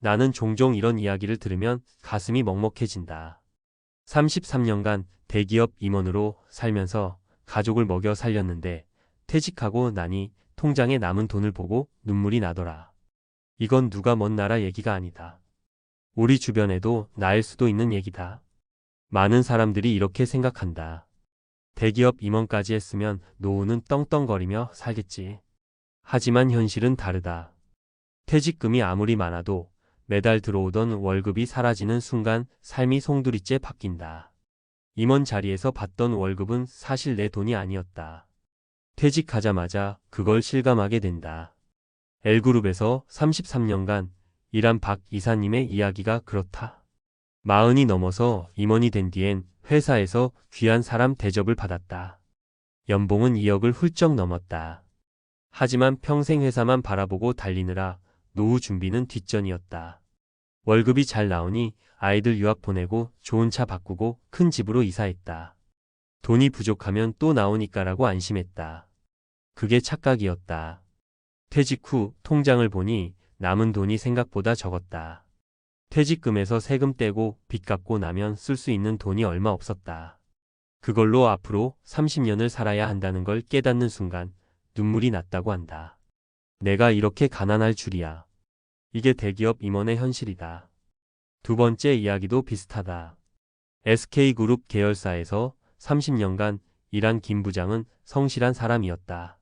나는 종종 이런 이야기를 들으면 가슴이 먹먹해진다. 33년간 대기업 임원으로 살면서 가족을 먹여 살렸는데 퇴직하고 나니 통장에 남은 돈을 보고 눈물이 나더라. 이건 누가 먼 나라 얘기가 아니다. 우리 주변에도 나일 수도 있는 얘기다. 많은 사람들이 이렇게 생각한다. 대기업 임원까지 했으면 노후는 떵떵거리며 살겠지. 하지만 현실은 다르다. 퇴직금이 아무리 많아도 매달 들어오던 월급이 사라지는 순간 삶이 송두리째 바뀐다. 임원 자리에서 받던 월급은 사실 내 돈이 아니었다. 퇴직하자마자 그걸 실감하게 된다. L그룹에서 33년간 일한 박 이사님의 이야기가 그렇다. 40이 넘어서 임원이 된 뒤엔 회사에서 귀한 사람 대접을 받았다. 연봉은 2억을 훌쩍 넘었다. 하지만 평생 회사만 바라보고 달리느라 노후 준비는 뒷전이었다. 월급이 잘 나오니 아이들 유학 보내고 좋은 차 바꾸고 큰 집으로 이사했다. 돈이 부족하면 또 나오니까라고 안심했다. 그게 착각이었다. 퇴직 후 통장을 보니 남은 돈이 생각보다 적었다. 퇴직금에서 세금 떼고 빚 갚고 나면 쓸 수 있는 돈이 얼마 없었다. 그걸로 앞으로 30년을 살아야 한다는 걸 깨닫는 순간 눈물이 났다고 한다. 내가 이렇게 가난할 줄이야. 이게 대기업 임원의 현실이다. 두 번째 이야기도 비슷하다. SK그룹 계열사에서 30년간 일한 김 부장은 성실한 사람이었다.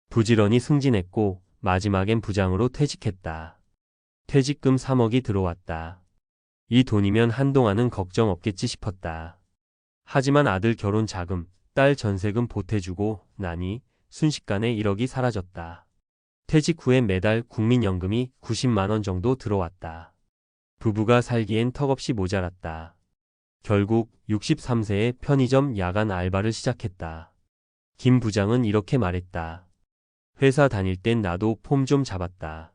부지런히 승진했고 마지막엔 부장으로 퇴직했다. 퇴직금 3억이 들어왔다. 이 돈이면 한동안은 걱정 없겠지 싶었다. 하지만 아들 결혼 자금, 딸 전세금 보태주고 나니 순식간에 1억이 사라졌다. 퇴직 후에 매달 국민연금이 90만 원 정도 들어왔다. 부부가 살기엔 턱없이 모자랐다. 결국 63세에 편의점 야간 알바를 시작했다. 김 부장은 이렇게 말했다. 회사 다닐 땐 나도 폼 좀 잡았다.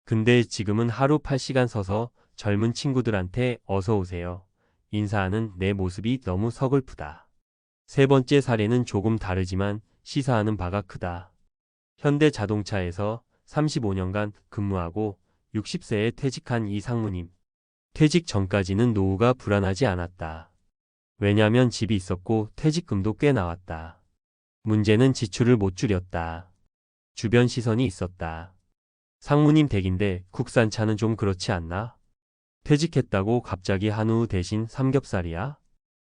근데 지금은 하루 8시간 서서 젊은 친구들한테 어서 오세요. 인사하는 내 모습이 너무 서글프다. 세 번째 사례는 조금 다르지만 시사하는 바가 크다. 현대자동차에서 35년간 근무하고 60세에 퇴직한 이 상무님. 퇴직 전까지는 노후가 불안하지 않았다. 왜냐면 집이 있었고 퇴직금도 꽤 나왔다. 문제는 지출을 못 줄였다. 주변 시선이 있었다. 상무님 댁인데 국산차는 좀 그렇지 않나? 퇴직했다고 갑자기 한우 대신 삼겹살이야?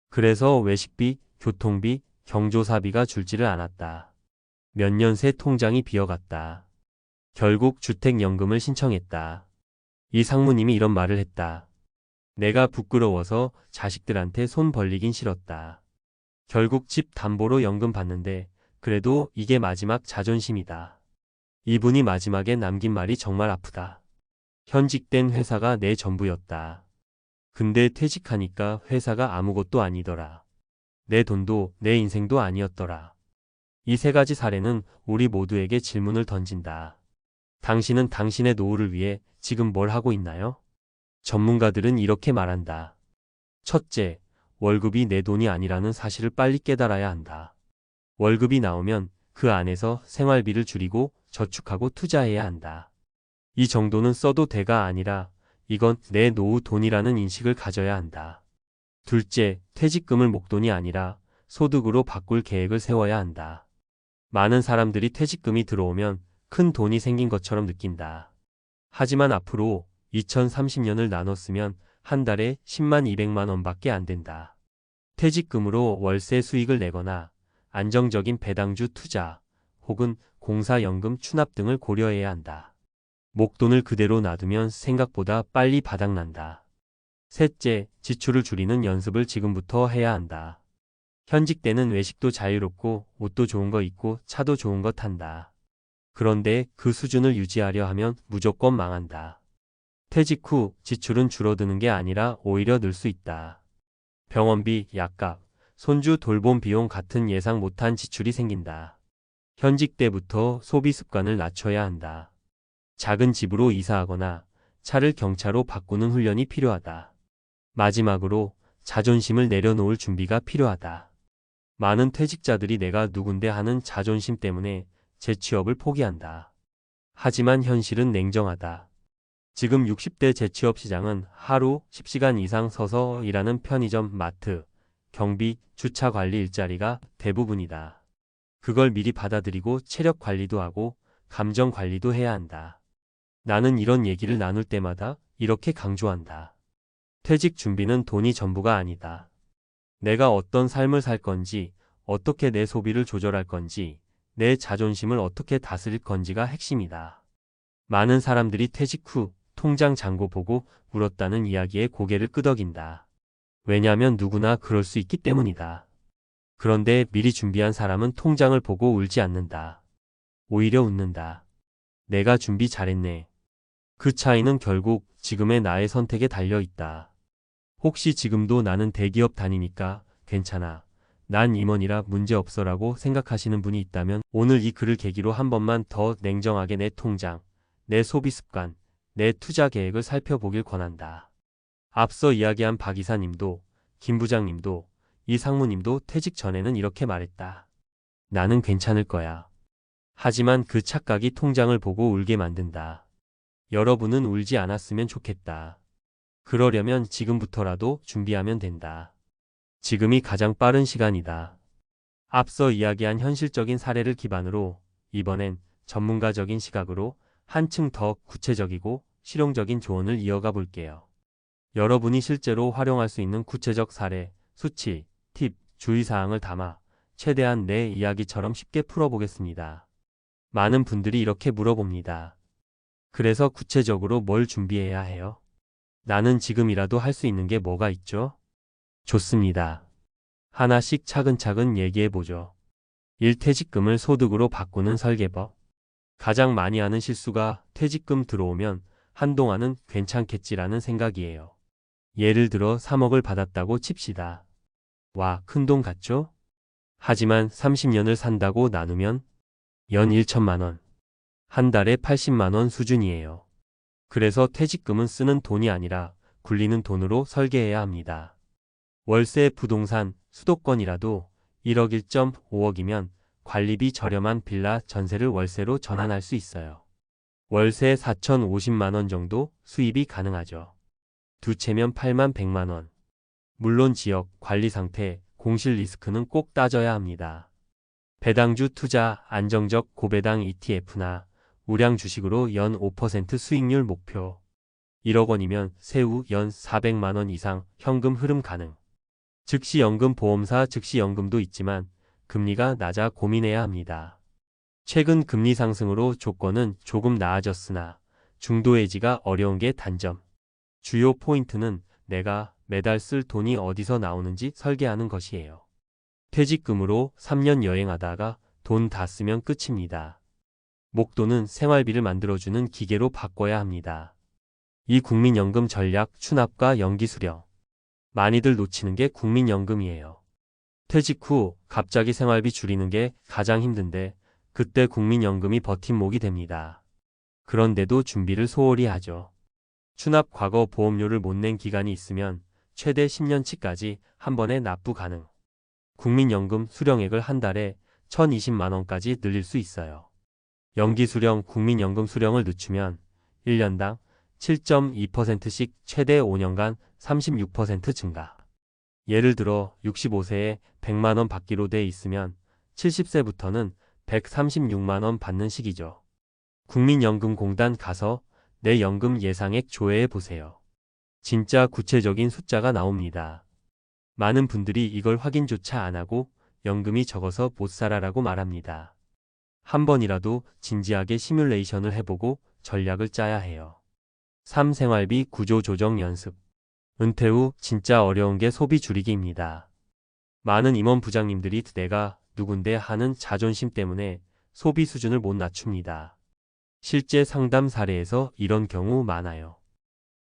그래서 외식비, 교통비, 경조사비가 줄지를 않았다. 몇 년 새 통장이 비어갔다. 결국 주택연금을 신청했다. 이 상무님이 이런 말을 했다. 내가 부끄러워서 자식들한테 손 벌리긴 싫었다. 결국 집 담보로 연금 받는데 그래도 이게 마지막 자존심이다. 이분이 마지막에 남긴 말이 정말 아프다. 현직된 회사가 내 전부였다. 근데 퇴직하니까 회사가 아무것도 아니더라. 내 돈도 내 인생도 아니었더라. 이 세 가지 사례는 우리 모두에게 질문을 던진다. 당신은 당신의 노후를 위해 지금 뭘 하고 있나요? 전문가들은 이렇게 말한다. 첫째, 월급이 내 돈이 아니라는 사실을 빨리 깨달아야 한다. 월급이 나오면 그 안에서 생활비를 줄이고 저축하고 투자해야 한다. 이 정도는 써도 돼가 아니라 이건 내 노후 돈이라는 인식을 가져야 한다. 둘째, 퇴직금을 목돈이 아니라 소득으로 바꿀 계획을 세워야 한다. 많은 사람들이 퇴직금이 들어오면 큰 돈이 생긴 것처럼 느낀다. 하지만 앞으로 2030년을 나눴으면 한 달에 10만 200만 원밖에 안 된다. 퇴직금으로 월세 수익을 내거나 안정적인 배당주 투자 혹은 공사연금 추납 등을 고려해야 한다. 목돈을 그대로 놔두면 생각보다 빨리 바닥난다. 셋째, 지출을 줄이는 연습을 지금부터 해야 한다. 현직 때는 외식도 자유롭고 옷도 좋은 거 입고 차도 좋은 거 탄다. 그런데 그 수준을 유지하려 하면 무조건 망한다. 퇴직 후 지출은 줄어드는 게 아니라 오히려 늘 수 있다. 병원비, 약값, 손주 돌봄 비용 같은 예상 못한 지출이 생긴다. 현직 때부터 소비 습관을 낮춰야 한다. 작은 집으로 이사하거나 차를 경차로 바꾸는 훈련이 필요하다. 마지막으로 자존심을 내려놓을 준비가 필요하다. 많은 퇴직자들이 내가 누군데 하는 자존심 때문에 재취업을 포기한다. 하지만 현실은 냉정하다. 지금 60대 재취업 시장은 하루 10시간 이상 서서 일하는 편의점, 마트, 경비, 주차 관리 일자리가 대부분이다. 그걸 미리 받아들이고 체력 관리도 하고 감정 관리도 해야 한다. 나는 이런 얘기를 나눌 때마다 이렇게 강조한다. 퇴직 준비는 돈이 전부가 아니다. 내가 어떤 삶을 살 건지, 어떻게 내 소비를 조절할 건지, 내 자존심을 어떻게 다스릴 건지가 핵심이다. 많은 사람들이 퇴직 후 통장 잔고 보고 울었다는 이야기에 고개를 끄덕인다. 왜냐하면 누구나 그럴 수 있기 때문이다. 그런데 미리 준비한 사람은 통장을 보고 울지 않는다. 오히려 웃는다. 내가 준비 잘했네. 그 차이는 결국 지금의 나의 선택에 달려 있다. 혹시 지금도 나는 대기업 다니니까 괜찮아. 난 임원이라 문제없어라고 생각하시는 분이 있다면 오늘 이 글을 계기로 한 번만 더 냉정하게 내 통장, 내 소비 습관, 내 투자 계획을 살펴보길 권한다. 앞서 이야기한 박 이사님도, 김 부장님도, 이 상무님도 퇴직 전에는 이렇게 말했다. 나는 괜찮을 거야. 하지만 그 착각이 통장을 보고 울게 만든다. 여러분은 울지 않았으면 좋겠다. 그러려면 지금부터라도 준비하면 된다. 지금이 가장 빠른 시간이다. 앞서 이야기한 현실적인 사례를 기반으로 이번엔 전문가적인 시각으로 한층 더 구체적이고 실용적인 조언을 이어가 볼게요. 여러분이 실제로 활용할 수 있는 구체적 사례, 수치, 팁, 주의사항을 담아 최대한 내 이야기처럼 쉽게 풀어보겠습니다. 많은 분들이 이렇게 물어봅니다. 그래서 구체적으로 뭘 준비해야 해요? 나는 지금이라도 할 수 있는 게 뭐가 있죠? 좋습니다. 하나씩 차근차근 얘기해보죠. 1. 퇴직금을 소득으로 바꾸는 설계법. 가장 많이 하는 실수가 퇴직금 들어오면 한동안은 괜찮겠지라는 생각이에요. 예를 들어 3억을 받았다고 칩시다. 와, 큰돈 같죠? 하지만 30년을 산다고 나누면 연 1천만 원. 한 달에 80만 원 수준이에요. 그래서 퇴직금은 쓰는 돈이 아니라 굴리는 돈으로 설계해야 합니다. 월세, 부동산, 수도권이라도 1억 1.5억이면 관리비 저렴한 빌라 전세를 월세로 전환할 수 있어요. 월세 4,050만 원 정도 수입이 가능하죠. 두 채면 8만 100만 원. 물론 지역, 관리 상태, 공실 리스크는 꼭 따져야 합니다. 배당주 투자, 안정적 고배당 ETF나 우량 주식으로 연 5% 수익률 목표. 1억 원이면 세후 연 400만 원 이상 현금 흐름 가능. 즉시연금 보험사 즉시연금도 있지만 금리가 낮아 고민해야 합니다. 최근 금리 상승으로 조건은 조금 나아졌으나 중도 해지가 어려운 게 단점. 주요 포인트는 내가 매달 쓸 돈이 어디서 나오는지 설계하는 것이에요. 퇴직금으로 3년 여행하다가 돈 다 쓰면 끝입니다. 목돈은 생활비를 만들어주는 기계로 바꿔야 합니다. 이 국민연금 전략 추납과 연기 수령. 많이들 놓치는 게 국민연금이에요. 퇴직 후 갑자기 생활비 줄이는 게 가장 힘든데 그때 국민연금이 버팀목이 됩니다. 그런데도 준비를 소홀히 하죠. 추납 과거 보험료를 못 낸 기간이 있으면 최대 10년치까지 한 번에 납부 가능. 국민연금 수령액을 한 달에 1,020만 원까지 늘릴 수 있어요. 연기 수령, 국민연금 수령을 늦추면 1년당 7.2%씩 최대 5년간 36% 증가. 예를 들어 65세에 100만 원 받기로 돼 있으면 70세부터는 136만 원 받는 시기죠. 국민연금공단 가서 내 연금 예상액 조회해 보세요. 진짜 구체적인 숫자가 나옵니다. 많은 분들이 이걸 확인조차 안 하고 연금이 적어서 못 살아라고 말합니다. 한 번이라도 진지하게 시뮬레이션을 해보고 전략을 짜야 해요. 3. 생활비 구조 조정 연습. 은퇴 후 진짜 어려운 게 소비 줄이기입니다. 많은 임원 부장님들이 내가 누군데 하는 자존심 때문에 소비 수준을 못 낮춥니다. 실제 상담 사례에서 이런 경우 많아요.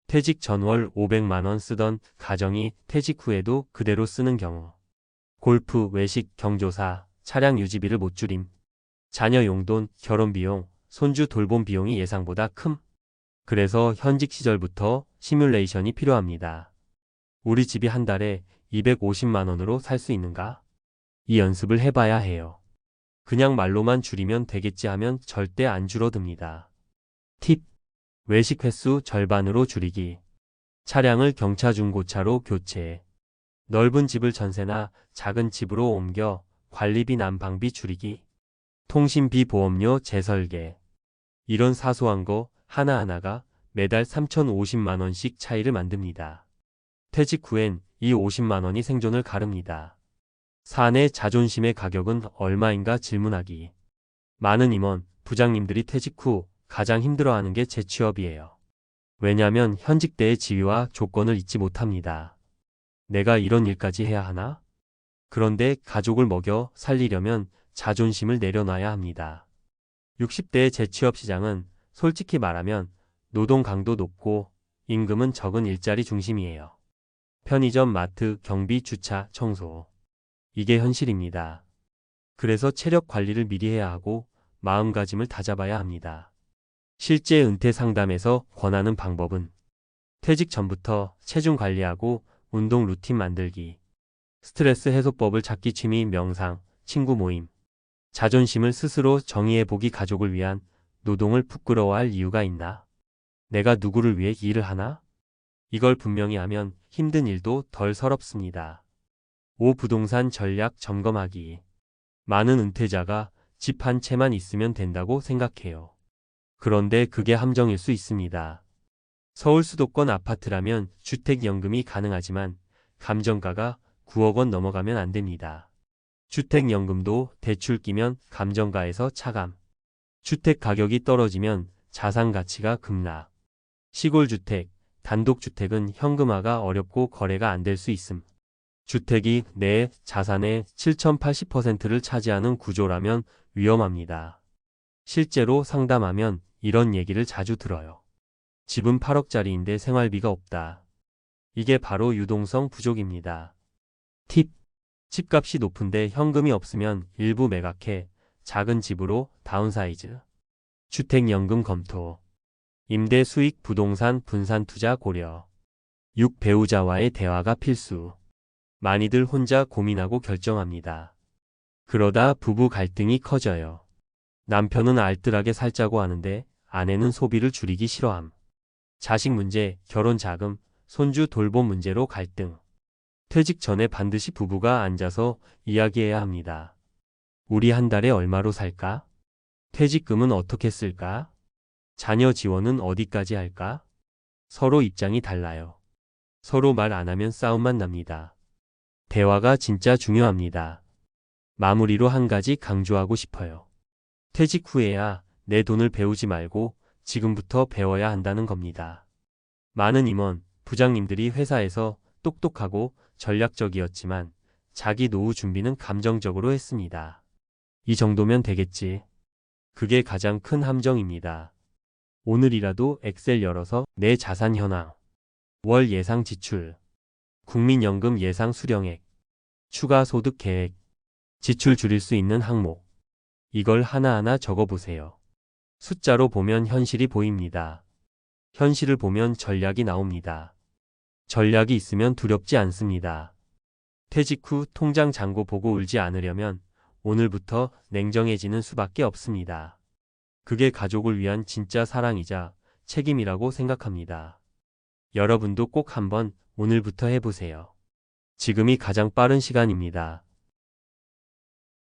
퇴직 전 월 500만 원 쓰던 가정이 퇴직 후에도 그대로 쓰는 경우. 골프, 외식, 경조사, 차량 유지비를 못 줄임. 자녀 용돈, 결혼 비용, 손주 돌봄 비용이 예상보다 큼. 그래서 현직 시절부터 시뮬레이션이 필요합니다. 우리 집이 한 달에 250만 원으로 살 수 있는가? 이 연습을 해봐야 해요. 그냥 말로만 줄이면 되겠지 하면 절대 안 줄어듭니다. 팁. 외식 횟수 절반으로 줄이기. 차량을 경차 중고차로 교체. 넓은 집을 전세나 작은 집으로 옮겨 관리비 난방비 줄이기. 통신비 보험료 재설계. 이런 사소한 거 하나하나가 매달 3,050만 원씩 차이를 만듭니다. 퇴직 후엔 이 50만 원이 생존을 가릅니다. 사내 자존심의 가격은 얼마인가 질문하기. 많은 임원, 부장님들이 퇴직 후 가장 힘들어하는 게 재취업이에요. 왜냐하면 현직 때의 지위와 조건을 잊지 못합니다. 내가 이런 일까지 해야 하나? 그런데 가족을 먹여 살리려면 자존심을 내려놔야 합니다. 60대의 재취업 시장은 솔직히 말하면 노동 강도 높고 임금은 적은 일자리 중심이에요. 편의점, 마트, 경비, 주차, 청소. 이게 현실입니다. 그래서 체력 관리를 미리 해야 하고 마음가짐을 다잡아야 합니다. 실제 은퇴 상담에서 권하는 방법은 퇴직 전부터 체중 관리하고 운동 루틴 만들기, 스트레스 해소법을 찾기, 취미, 명상, 친구 모임, 자존심을 스스로 정의해보기. 가족을 위한 노동을 부끄러워할 이유가 있나? 내가 누구를 위해 일을 하나? 이걸 분명히 하면 힘든 일도 덜 서럽습니다. 5. 부동산 전략 점검하기. 많은 은퇴자가 집 한 채만 있으면 된다고 생각해요. 그런데 그게 함정일 수 있습니다. 서울 수도권 아파트라면 주택연금이 가능하지만 감정가가 9억 원 넘어가면 안 됩니다. 주택연금도 대출 끼면 감정가에서 차감. 주택 가격이 떨어지면 자산 가치가 급락. 시골주택, 단독주택은 현금화가 어렵고 거래가 안 될 수 있음. 주택이 내 자산의 7,080%를 차지하는 구조라면 위험합니다. 실제로 상담하면 이런 얘기를 자주 들어요. 집은 8억짜리인데 생활비가 없다. 이게 바로 유동성 부족입니다. 팁. 집값이 높은데 현금이 없으면 일부 매각해 작은 집으로 다운사이즈. 주택연금 검토. 임대 수익 부동산 분산 투자 고려. 6. 배우자와의 대화가 필수. 많이들 혼자 고민하고 결정합니다. 그러다 부부 갈등이 커져요. 남편은 알뜰하게 살자고 하는데 아내는 소비를 줄이기 싫어함. 자식 문제, 결혼 자금, 손주 돌봄 문제로 갈등. 퇴직 전에 반드시 부부가 앉아서 이야기해야 합니다. 우리 한 달에 얼마로 살까? 퇴직금은 어떻게 쓸까? 자녀 지원은 어디까지 할까? 서로 입장이 달라요. 서로 말 안 하면 싸움만 납니다. 대화가 진짜 중요합니다. 마무리로 한 가지 강조하고 싶어요. 퇴직 후에야 내 돈을 배우지 말고 지금부터 배워야 한다는 겁니다. 많은 임원, 부장님들이 회사에서 똑똑하고 전략적이었지만 자기 노후 준비는 감정적으로 했습니다. 이 정도면 되겠지. 그게 가장 큰 함정입니다. 오늘이라도 엑셀 열어서 내 자산 현황, 월 예상 지출, 국민연금 예상 수령액, 추가 소득 계획, 지출 줄일 수 있는 항목. 이걸 하나하나 적어보세요. 숫자로 보면 현실이 보입니다. 현실을 보면 전략이 나옵니다. 전략이 있으면 두렵지 않습니다. 퇴직 후 통장 잔고 보고 울지 않으려면 오늘부터 냉정해지는 수밖에 없습니다. 그게 가족을 위한 진짜 사랑이자 책임이라고 생각합니다. 여러분도 꼭 한번 오늘부터 해보세요. 지금이 가장 빠른 시간입니다.